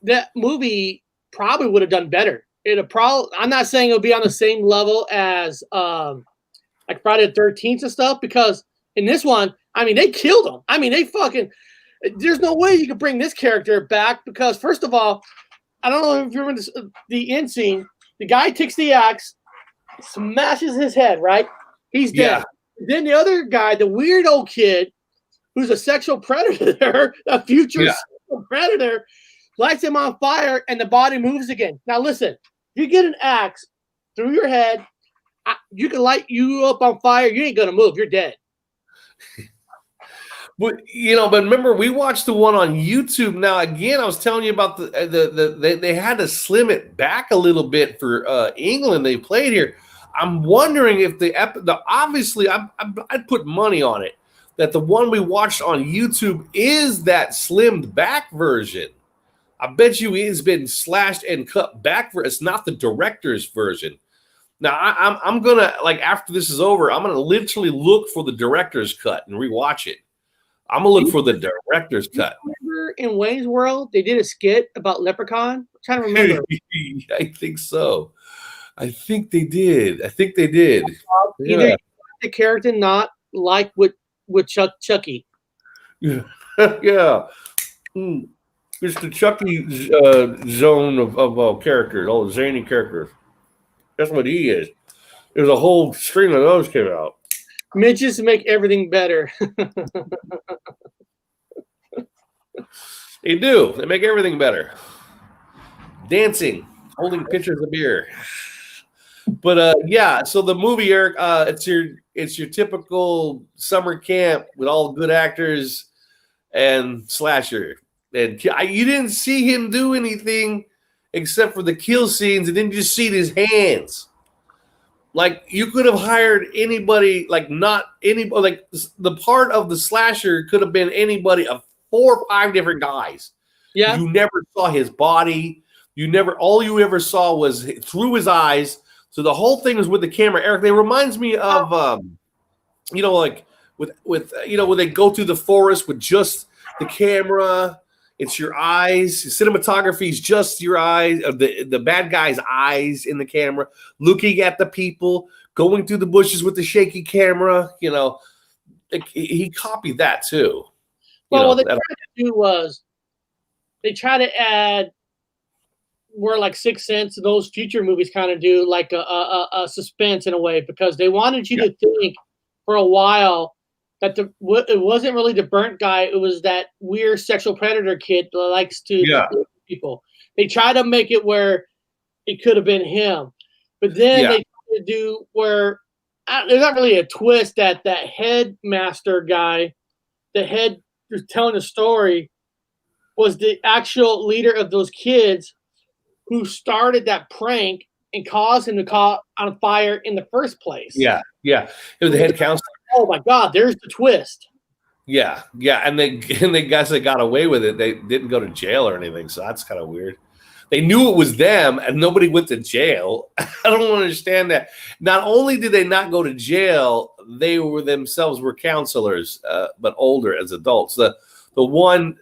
that movie probably would have done better. I'm not saying it'll be on the same level as like Friday the 13th and stuff, because in this one, I mean, they killed him. I mean, there's no way you could bring this character back, because first of all, I don't know if you remember the end scene. The guy takes the axe, smashes his head, right? He's dead. Yeah. Then the other guy, the weird old kid, who's a sexual predator, a future sexual predator, lights him on fire, and the body moves again. Now listen, if you get an axe through your head, you can light you up on fire. You ain't gonna move. You're dead. But remember, we watched the one on YouTube. Now again, I was telling you about they had to slim it back a little bit for England. They played here. I'm wondering if obviously I'd put money on it that the one we watched on YouTube is that slimmed back version. I bet you it's been slashed and cut back. It's not the director's version. Now I'm gonna, like, after this is over, I'm gonna literally look for the director's cut and rewatch it. I'm gonna look for the director's cut. Remember in Wayne's World they did a skit about Leprechaun? I'm trying to remember. I think so. I think they did. Either the character not like with Chucky. Yeah. Yeah. It's the Chucky zone of characters, all the zany characters. That's what he is. There's a whole string of those came out. Midgets make everything better. They do. They make everything better. Dancing, holding pitchers of beer. But so the movie, Eric, it's your typical summer camp with all good actors and slasher. And you didn't see him do anything except for the kill scenes, and then you just see his hands. Like, you could have hired anybody, like not anybody, like the part of the slasher could have been anybody of 4 or 5 different guys. Yeah. You never saw his body. All you ever saw was through his eyes. So the whole thing was with the camera. Eric, they reminds me of, like with when they go through the forest with just the camera. It's your eyes. Cinematography is just your eyes, the bad guy's eyes in the camera, looking at the people, going through the bushes with the shaky camera. He copied that too. Well, what they tried to do was they try to add where like Sixth Sense and those future movies kind of do, like a suspense in a way, because they wanted you to think for a while that it wasn't really the burnt guy. It was that weird sexual predator kid that likes to kill people. They try to make it where it could have been him, but then they try to do where there's not really a twist that headmaster guy, the head who's telling the story, was the actual leader of those kids who started that prank and caused him to caught on fire in the first place. Yeah. It was the head counselor. Oh my God, there's the twist. Yeah, and they guys that got away with it, they didn't go to jail or anything, so that's kind of weird. They knew it was them, and nobody went to jail. I don't understand that. Not only did they not go to jail, they themselves were counselors, but older as adults. The one,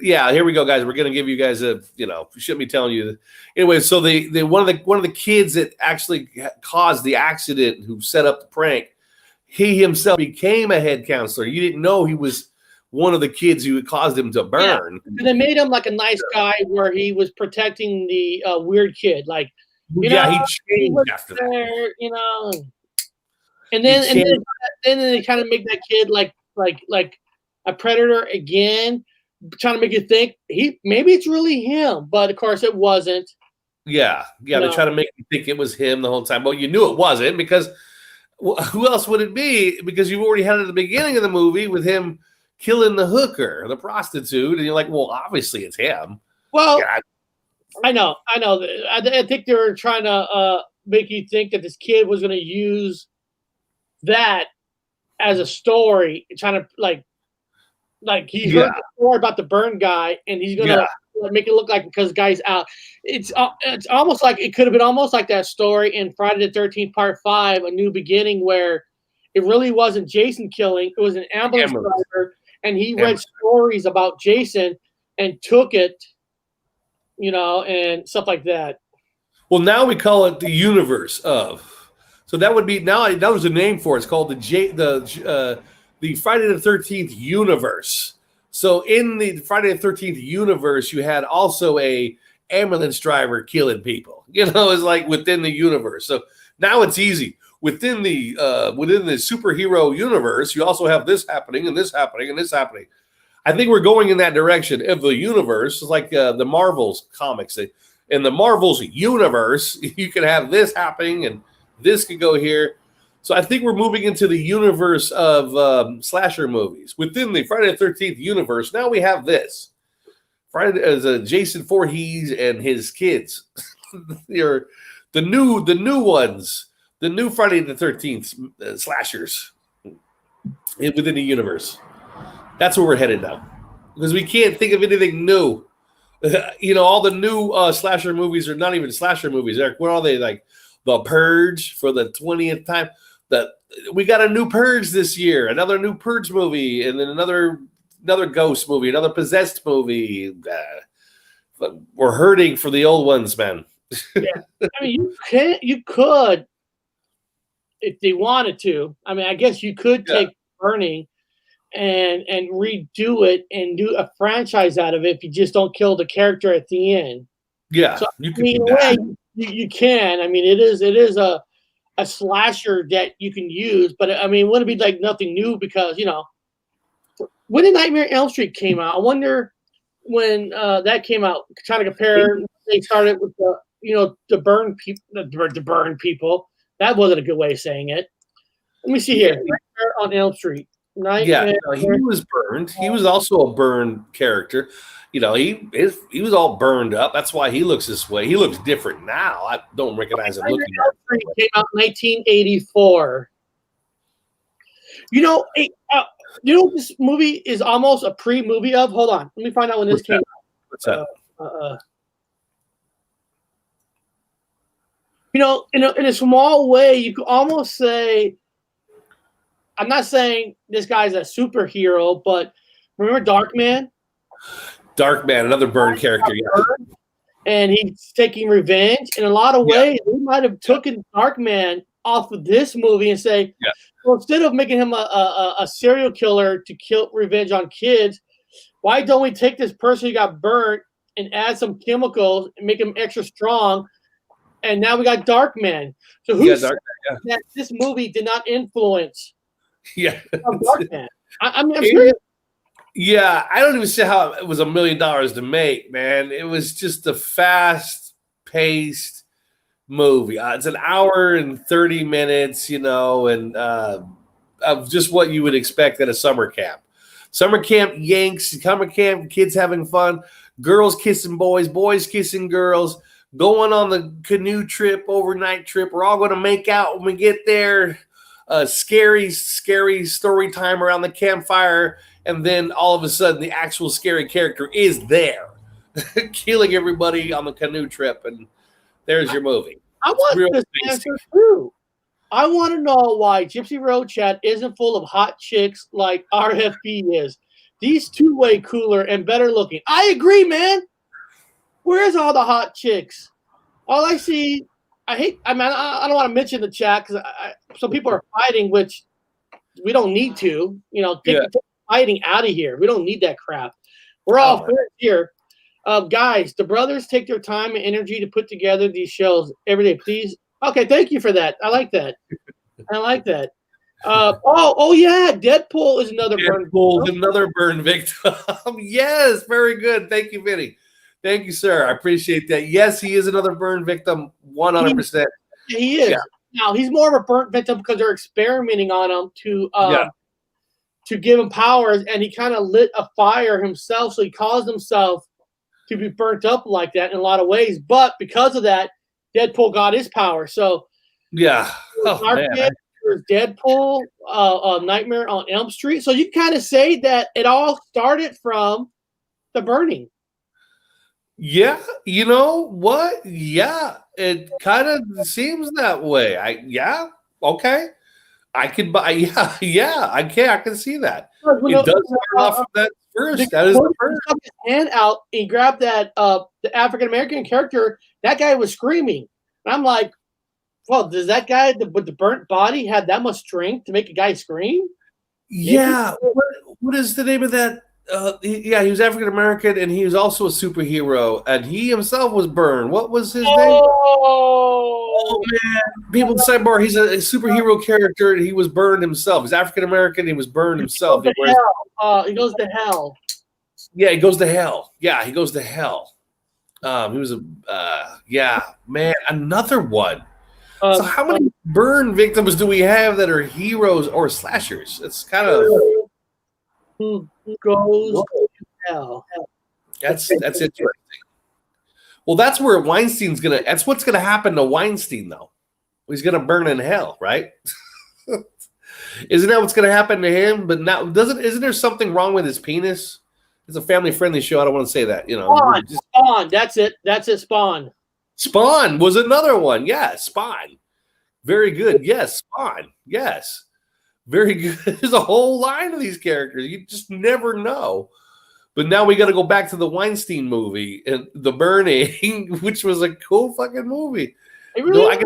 here we go, guys. We're gonna give you guys we shouldn't be telling you. Anyway, so the one of the kids that actually caused the accident, who set up the prank, he himself became a head counselor. You didn't know he was one of the kids who caused him to burn. Yeah. And they made him like a nice guy where he was protecting the weird kid. Like, he changed after that. And then they kind of make that kid like a predator again, trying to make you think maybe it's really him, but of course it wasn't. Yeah. They try to make you think it was him the whole time. Well, you knew it wasn't, because who else would it be? Because you've already had it at the beginning of the movie with him killing the hooker, the prostitute, and you're like, well, obviously it's him. Well, I know. I think they were trying to make you think that this kid was going to use that as a story, trying to like he heard the story about the burn guy, and he's going to make it look like because guy's out. It's almost like it could have been almost like that story in Friday the 13th Part 5, A New Beginning, where it really wasn't Jason killing; it was an ambulance driver, and he read stories about Jason and took it, and stuff like that. Well, now we call it the universe of. So that would be that was a name for it. It's called the Friday the 13th universe. So in the Friday the 13th universe, you had also a ambulance driver killing people. It's like within the universe. So now it's easy. Within the superhero universe, you also have this happening and this happening and this happening. I think we're going in that direction of the universe. It's like the Marvel's comics. In the Marvel's universe, you can have this happening and this could go here. So I think we're moving into the universe of slasher movies. Within the Friday the 13th universe, now we have this. Friday as Jason Voorhees and his kids. They're the new ones. The new Friday the 13th slashers within the universe. That's where we're headed now. Because we can't think of anything new. All the new slasher movies are not even slasher movies. What are they, like The Purge for the 20th time? We got a new Purge this year, another new Purge movie, and then another ghost movie, another possessed movie. We're hurting for the old ones, man. Yeah. I mean, you could, if they wanted to. I mean, I guess you could take Burning and redo it and do a franchise out of it if you just don't kill the character at the end. Yeah, so, you can do that. You can. I mean, it is a slasher that you can use, but I mean, it wouldn't be like nothing new because when did Nightmare on Elm Street came out? I wonder when that came out. Trying to compare, they started with the burn people. The burn people. That wasn't a good way of saying it. Let me see here. Nightmare on Elm Street. He was burned. He was also a burned character. He was all burned up. That's why he looks this way. He looks different now. I don't recognize him looking at it. Came out in 1984. This movie is almost a pre-movie of. Hold on, let me find out when this came out. What's that? In a small way, you could almost say. I'm not saying this guy's a superhero, but remember Darkman? Darkman, another Byrne character, yeah. And he's taking revenge. In a lot of ways, we might have taken Darkman off of this movie and say, well, instead of making him a serial killer to kill revenge on kids, why don't we take this person who got burnt and add some chemicals and make him extra strong? And now we got Darkman. So who said that this movie did not influence Darkman? I'm serious. Yeah, I don't even see how it was $1 million to make, man. It was just a fast-paced movie. It's an hour and 30 minutes, and of just what you would expect at a summer camp. Summer camp yanks, summer camp kids having fun, girls kissing boys, boys kissing girls, going on the canoe trip, overnight trip. We're all going to make out when we get there. Scary story time around the campfire. And then all of a sudden, the actual scary character is there, killing everybody on the canoe trip. And there's your movie. I want this answer too. I want to know why Gypsy Road Chat isn't full of hot chicks like RFP is. These two-way cooler and better looking. I agree, man. Where's all the hot chicks? All I see, I don't want to mention the chat because some people are fighting, which we don't need to. Take the fighting out of here. We don't need that crap. We're all friends here. Guys, the brothers take their time and energy to put together these shows every day. Please. Okay, thank you for that. I like that. Yeah, Deadpool is another burn victim. Yes, very good. Thank you, Vinny. Thank you, sir. I appreciate that. Yes, he is another burn victim, 100%. He is. Yeah. Now, he's more of a burnt victim because they're experimenting on him to give him powers, and he kind of lit a fire himself, so he caused himself to be burnt up like that in a lot of ways. But because of that, Deadpool got his power. So yeah, there's Deadpool, Nightmare on Elm Street. So you kind of say that it all started from the burning. Yeah, you know what? Yeah, it kind of seems that way. Okay. I could buy. Yeah. I can see that. It does start off from that first. That is the first. He took his hand out. He grabbed that the African American character. That guy was screaming. And I'm like, well, does that guy with the burnt body have that much strength to make a guy scream? Yeah. What is the name of that? He was African American, and he was also a superhero, and he himself was burned. What was his name? Oh man! People sidebar. He's a superhero character, and he was burned himself. He's African American. He was burned himself. He goes to hell. Yeah, he goes to hell. Yeah, he goes to hell. He was man, another one. So how many burn victims do we have that are heroes or slashers? It's kind of who goes to hell. That's interesting. Well, that's where Weinstein's that's what's gonna happen to Weinstein, though. He's gonna burn in hell, right? Isn't that what's gonna happen to him? But now, isn't there something wrong with his penis? It's a family-friendly show. I don't want to say that. Spawn. That's it. Spawn. Spawn was another one. Yeah, Spawn. Very good. Yes, Spawn. Yes. Very good. There's a whole line of these characters. You just never know. But now we got to go back to the Weinstein movie and The Burning, which was a cool fucking movie. It really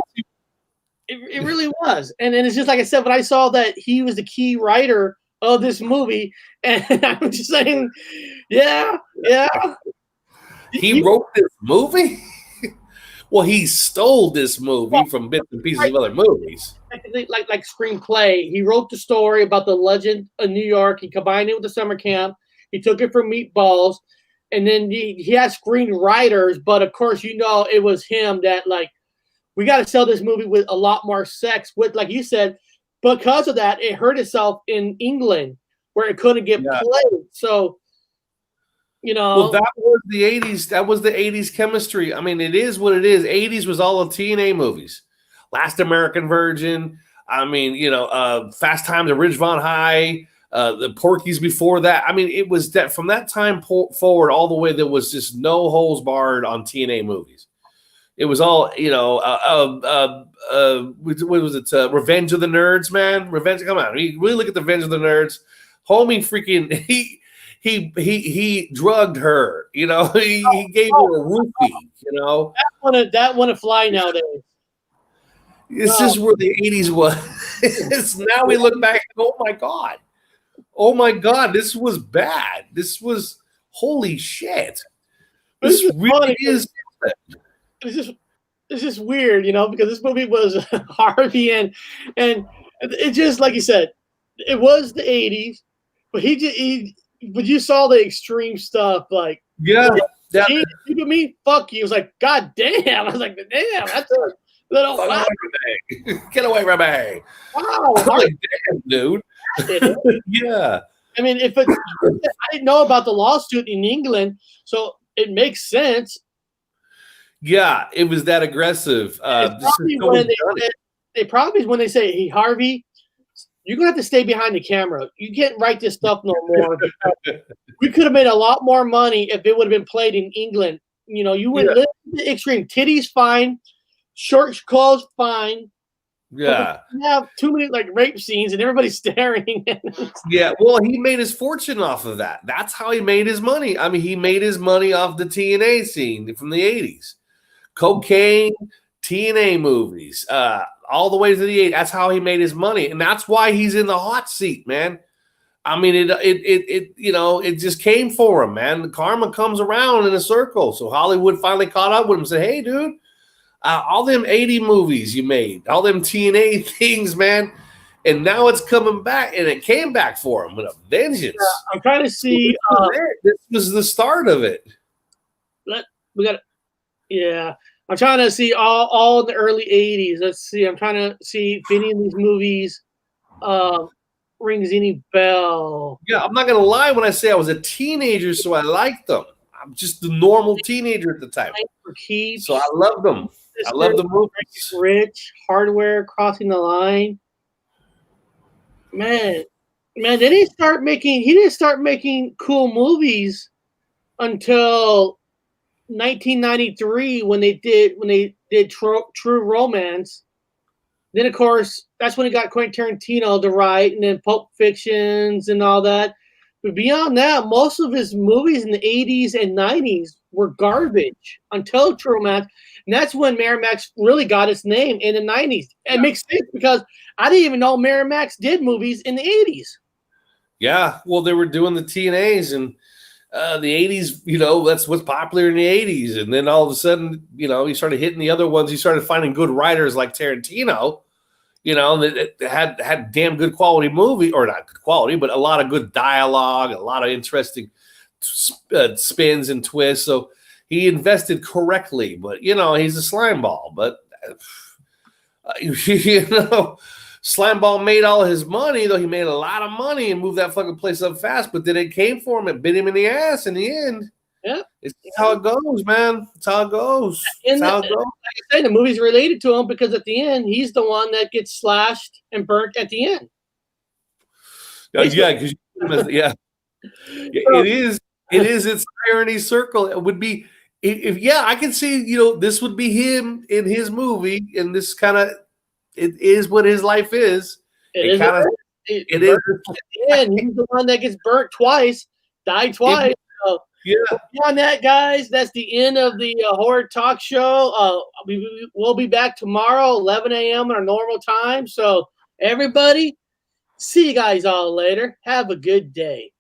was. And then it's just like I said, when I saw that he was the key writer of this movie, and I was just saying, yeah. He wrote this movie? Well, he stole this movie from bits and pieces of other movies. Like screenplay. He wrote the story about the legend of New York. He combined it with the summer camp. He took it from Meatballs. And then he has screenwriters, but of course, it was him that we got to sell this movie with a lot more sex. With, like you said, because of that, it hurt itself in England where it couldn't get played. So, Well, that was the 80s. That was the 80s chemistry. I mean, it is what it is. 80s was all of TNA movies. Last American Virgin. I mean, Fast Times at Ridgemont High. The Porky's before that. I mean, it was that from that time forward all the way, there was just no holes barred on TNA movies. It was all, what was it? Revenge of the Nerds, man. Come on. Really look at the Revenge of the Nerds. Homie freaking, he drugged her, he gave her a roofie, That wouldn't fly nowadays. It's just where the 80s was. Now we look back, oh my God, this was bad. This was, holy shit. This really is. It's just weird, because this movie was Harvey and it just, like you said, it was the 80s. but you saw the extreme stuff, like Yeah. Yeah. he look at me, fuck you. It was like, God damn. I was like, damn, that's a little Fuck wow. away from me. Get away from me. Wow. I'm like, damn, dude. Yeah. I mean, I didn't know about the lawsuit in England, so it makes sense. Yeah, it was that aggressive. They probably when they say, "Hey, Harvey, you're gonna have to stay behind the camera. You can't write this stuff no more." We could have made a lot more money if it would have been played in England. You know, you went live the extreme. Titties fine, short clothes fine. Yeah. You have too many like rape scenes and everybody's staring. Yeah, well, he made his fortune off of that. That's how he made his money. I mean, he made his money off the TNA scene from the 80s. Cocaine, TNA movies, all the way to the 80s. That's how he made his money. And that's why he's in the hot seat, man. I mean, it just came for him, man. The karma comes around in a circle. So Hollywood finally caught up with him and said, hey, dude, all them 80 movies you made, all them TNA things, man. And now it's coming back, and it came back for him with a vengeance. Yeah, I'm trying to see. This was the start of it. I'm trying to see all in the early 80s. Let's see. I'm trying to see if any of these movies rings any bell. Yeah, I'm not going to lie when I say I was a teenager, so I liked them. I'm just a normal teenager at the time. So I loved them. I love the movies. Rich, Hardware, Crossing the Line. Man, he didn't start making cool movies until 1993 when they did True Romance. Then of course that's when he got Quentin Tarantino to write, and then Pulp Fictions and all that. But beyond that, most of his movies in the 80s and 90s were garbage until True Romance. And that's when Miramax really got its name in the 90s. It makes sense because I didn't even know Miramax did movies in the 80s. Yeah, well, they were doing the TNAs and the 80s, that's what's popular in the 80s. And then all of a sudden, he started hitting the other ones. He started finding good writers like Tarantino, that had damn good quality movie, or not good quality, but a lot of good dialogue, a lot of interesting spins and twists. So he invested correctly, but he's a slime ball. But slime ball made all his money, though. He made a lot of money and moved that fucking place up fast. But then it came for him. It bit him in the ass in the end. Yeah, it's how it goes, man. It's how it goes. It's how it goes. Like I said, the movie's related to him because at the end, he's the one that gets slashed and burnt at the end. It is. It's irony circle. It would be I can see. This would be him in his movie, and this kind of it is what his life is. It is. And he's the one that gets burnt twice, died twice. Beyond that, guys, that's the end of the horror talk show. We'll be back tomorrow, 11 a.m. at our normal time. So everybody, see you guys all later. Have a good day.